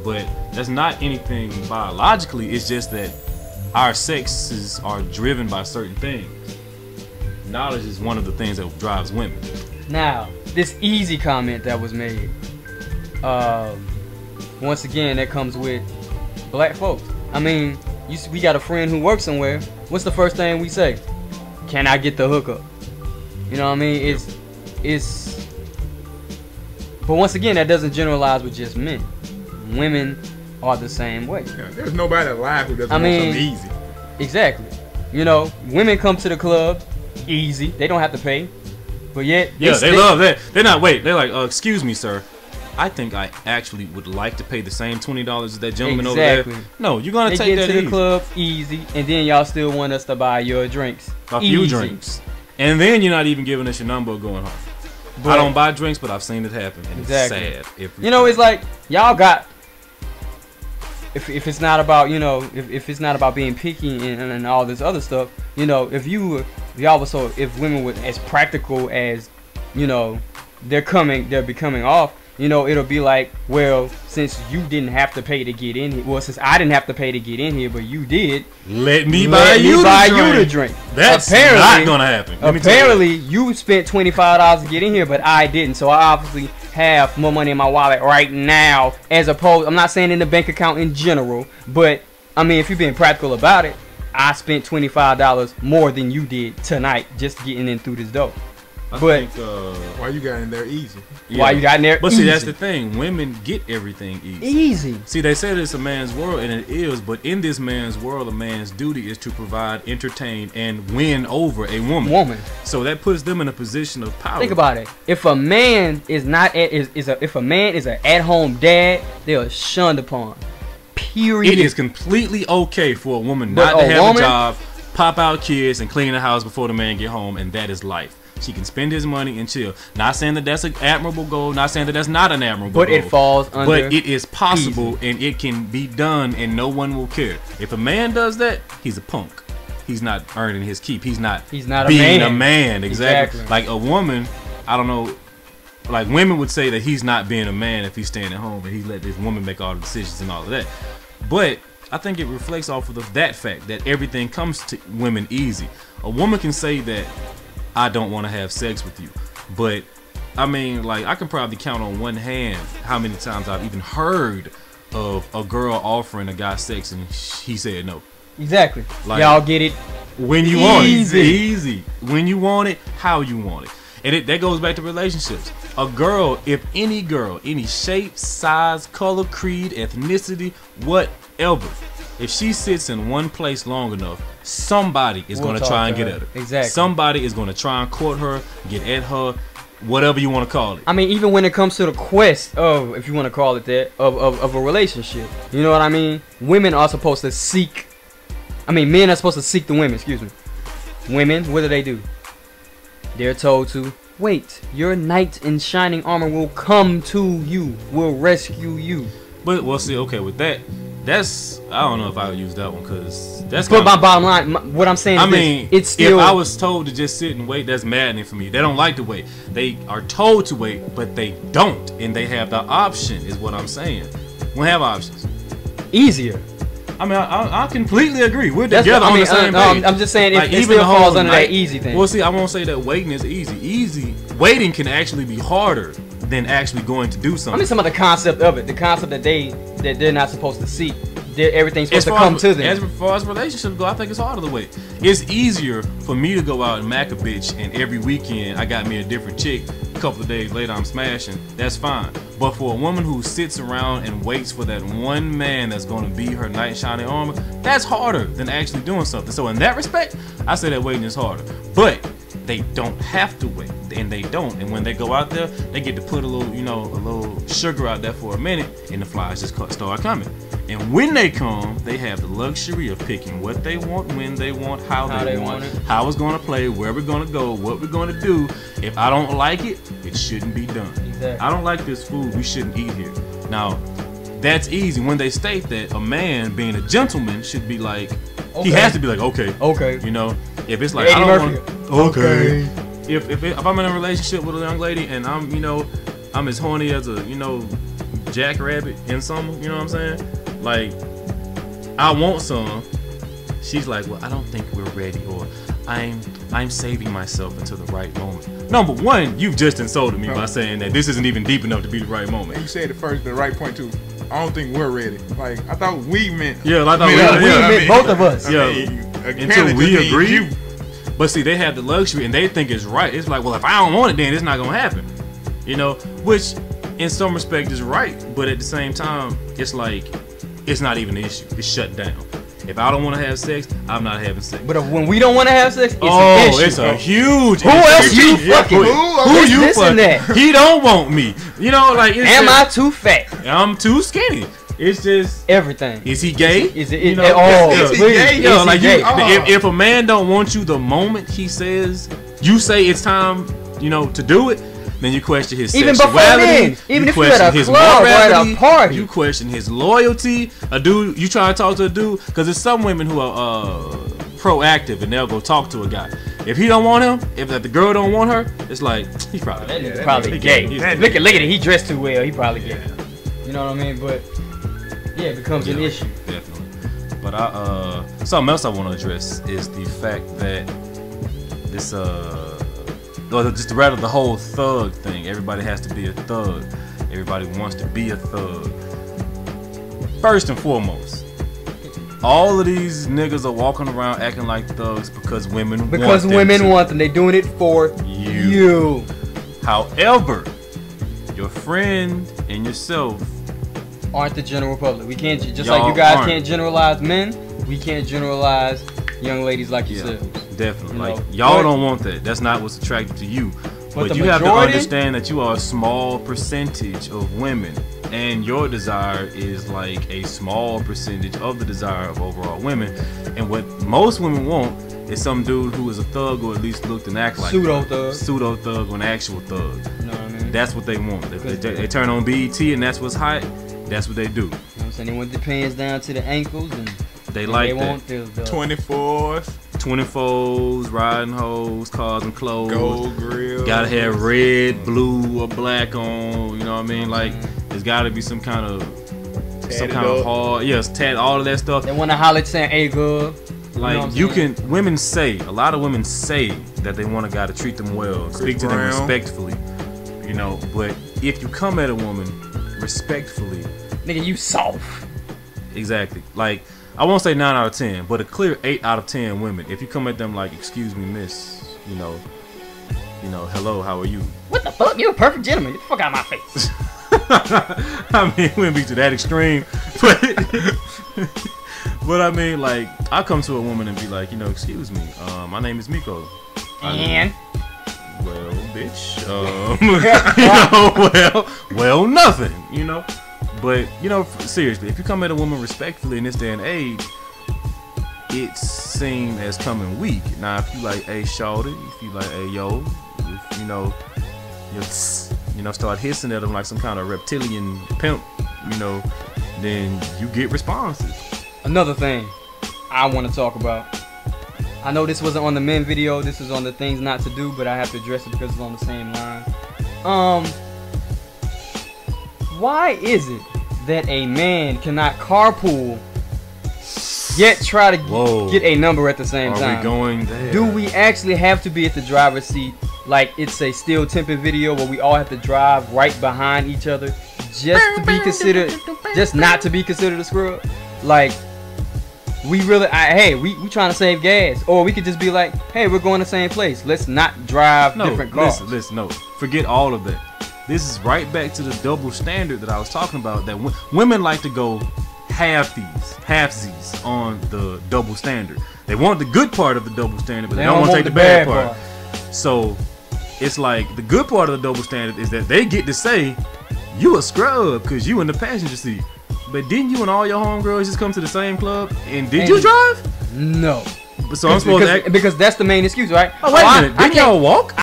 but that's not anything biologically. It's just that our sexes are driven by certain things. Knowledge is one of the things that drives women. Now, this easy comment that was made, once again, that comes with black folks. I mean, we got a friend who works somewhere. What's the first thing we say? Can I get the hookup? You know what I mean? It's. But once again, that doesn't generalize with just men. Women are the same way. Yeah, there's nobody alive who doesn't want something easy. Exactly. You know, women come to the club easy. They don't have to pay. But yet, yeah, they love that. They're not. Wait, they're like, excuse me, sir. I think I actually would like to pay the same $20 as that gentleman over there. No, you're gonna take that easy. They get to the club easy, and then y'all still want us to buy your drinks. A few drinks, and then you're not even giving us your number or going home. But I don't buy drinks, but I've seen it happen, and it's sad. You know, it's like y'all got. If it's not about, you know, if it's not about being picky and all this other stuff, you know, if women were as practical as, you know, they're becoming off, you know, it'll be like, well, since you didn't have to pay to get in here, well, since I didn't have to pay to get in here, but you did, let me buy you the drink. That's not gonna happen. Apparently, you spent $25 to get in here, but I didn't, so I obviously have more money in my wallet right now, as opposed, I'm not saying in the bank account in general, but I mean, if you're being practical about it, I spent $25 more than you did tonight just getting in through this door. But why you got in there easy? Yeah. Why you got in there But easy? See, that's the thing. Women get everything easy. Easy. See, they said it's a man's world, and it is. But in this man's world, a man's duty is to provide, entertain, and win over a woman. So that puts them in a position of power. Think about it. If a man is not if a man is an at-home dad, they are shunned upon. Period. It is completely okay for a woman not to have a job, pop out kids, and clean the house before the man get home, and that is life. She can spend his money and chill. Not saying that that's an admirable goal. Not saying that that's not an admirable goal. But it falls under. But it is possible, and it can be done, and no one will care. If a man does that, he's a punk. He's not earning his keep. He's not being a man. Exactly. Like a woman, I don't know. Like women would say that he's not being a man if he's staying at home and he let this woman make all the decisions and all of that. But I think it reflects off of that fact that everything comes to women easy. A woman can say that I don't want to have sex with you, but I mean, like, I can probably count on one hand how many times I've even heard of a girl offering a guy sex and he said no. Exactly. Like, y'all get it when you want it. Easy. When you want it, how you want it. And that goes back to relationships. A girl, if any girl, any shape, size, color, creed, ethnicity, whatever, if she sits in one place long enough, somebody is going to try and get at her. Exactly. Somebody is going to try and court her, get at her, whatever you want to call it. I mean, even when it comes to the quest of, if you want to call it that, of a relationship, you know what I mean? Women are supposed to seek, men are supposed to seek the women, excuse me. Women, what do? They're told to wait. Your knight in shining armor will come to you, will rescue you. But, well, see, okay, with that, I don't know if I would use that one, because that's but my bottom line, what I'm saying is it's still, if I was told to just sit and wait, that's maddening for me. They don't like to wait. They are told to wait, but they don't, and they have the option, is what I'm saying. We have options. Easier. I mean, I completely agree. We're together on the same page. I'm just saying, like, it still falls under that easy thing. Well, see, I won't say that waiting is easy. Waiting can actually be harder than actually going to do something. Some of the concept of it, the concept that they're not supposed to seek. Everything's supposed to come to them. As far as relationships go, I think it's harder to wait. It's easier for me to go out and mack a bitch, and every weekend I got me a different chick. A couple of days later I'm smashing. That's fine. But for a woman who sits around and waits for that one man that's going to be her knight in shining armor, that's harder than actually doing something. So in that respect, I say that waiting is harder. But they don't have to wait, and they don't. And when they go out there, they get to put a little sugar out there for a minute, and the flies just start coming. And when they come, they have the luxury of picking what they want, when they want, how they want it, how it's going to play, where we're going to go, what we're going to do. If I don't like it, it shouldn't be done. Exactly. I don't like this food, we shouldn't eat here. Now, that's easy. When they state that a man, being a gentleman, should be like, he has to be like, okay. You know, if it's like, I don't want, okay. If I'm in a relationship with a young lady and I'm as horny as a, jackrabbit in summer. You know what I'm saying? Like, I want some. She's like, well, I don't think we're ready, or I'm saving myself until the right moment. Number one, you've just insulted me by saying that this isn't even deep enough to be the right moment. You said it first, the right point too. I don't think we're ready. Like, I thought we meant. Yeah, I thought we meant both of us. Yeah, until we agree. But see, they have the luxury and they think it's right. It's like, well, if I don't want it, then it's not gonna happen. You know, which in some respect is right, but at the same time, it's like it's not even an issue. It's shut down. If I don't want to have sex, I'm not having sex. But when we don't want to have sex, it's an issue. It's a huge issue. Who else you fucking? Who you fucking? He don't want me. You know, like, it's am I too fat? I'm too skinny. It's just everything. Is he gay? Is it? You know, is he gay? Yo, like, if a man don't want you the moment he says, you say it's time, you know, to do it, then you question his sexuality. Even if you're at a club or at a party, you question his loyalty. A dude, you try to talk to a dude, because there's some women who are proactive and they'll go talk to a guy. If he don't want him, if the girl don't want her, it's like he's probably gay. Look at it, he dressed too well. He probably gay. You know what I mean? But yeah, it becomes an issue. Definitely. But something else I want to address is the fact that this or just rather the whole thug thing. Everybody has to be a thug. Everybody wants to be a thug. First and foremost, all of these niggas are walking around acting like thugs because women want them. They doing it for you. However, your friend and yourself aren't the general public. We can't, just like you guys can't generalize men, we can't generalize young ladies like yourselves. Definitely. Like, y'all don't want that. That's not what's attracted to you. But you have to understand that you are a small percentage of women, and your desire is like a small percentage of the desire of overall women. And what most women want is some dude who is a thug, or at least looked and act like pseudo thug or an actual thug. You know what I mean? That's what they want. They turn on BET and that's what's hot. That's what they do. You know what I'm saying? They want the pants down to the ankles, and they like that. Want the 24s, riding hoes, cars and clothes. Gold grill. Gotta have red, blue, or black on. You know what I mean? Like, there's gotta be some kind of hard, all of that stuff. They want to holler saying, "Hey, girl." Like, women say, a lot of women say that they want a guy to treat them well, speak to them respectfully. You know, but if you come at a woman respectfully, nigga, you soft. Exactly. Like, I won't say 9 out of 10, but a clear 8 out of 10 women. If you come at them like, "Excuse me, miss," you know, "Hello, how are you?" What the fuck? You're a perfect gentleman. Get the fuck out of my face. I mean, it wouldn't be to that extreme, but I mean, like, I come to a woman and be like, "Excuse me, my name is Miko." And well, bitch, well, nothing, But, seriously, if you come at a woman respectfully in this day and age, it's seen as coming weak. Now, if you like, "Hey, shawty," if you like, "Hey, yo," if you start hissing at them like some kind of reptilian pimp, then you get responses. Another thing I want to talk about. I know this wasn't on the men video. This is on the things not to do, but I have to address it because it's on the same line. Why is it that a man cannot carpool yet try to get a number at the same time? Are we going there? Do we actually have to be at the driver's seat like it's a still temping video where we all have to drive right behind each other just to be considered, just not to be considered a scrub? Like, we really, hey, we trying to save gas, or we could just be like, "Hey, we're going the same place. Let's not drive different cars." Listen, no, forget all of that. This is right back to the double standard that I was talking about. That women like to go halfsies on the double standard. They want the good part of the double standard, but they don't want to take the bad part. So it's like, the good part of the double standard is that they get to say, "You a scrub because you in the passenger seat." But didn't you and all your homegirls just come to the same club? And did you drive? No. So I'm supposed to because that's the main excuse, right? Oh, wait a minute. Didn't y'all walk?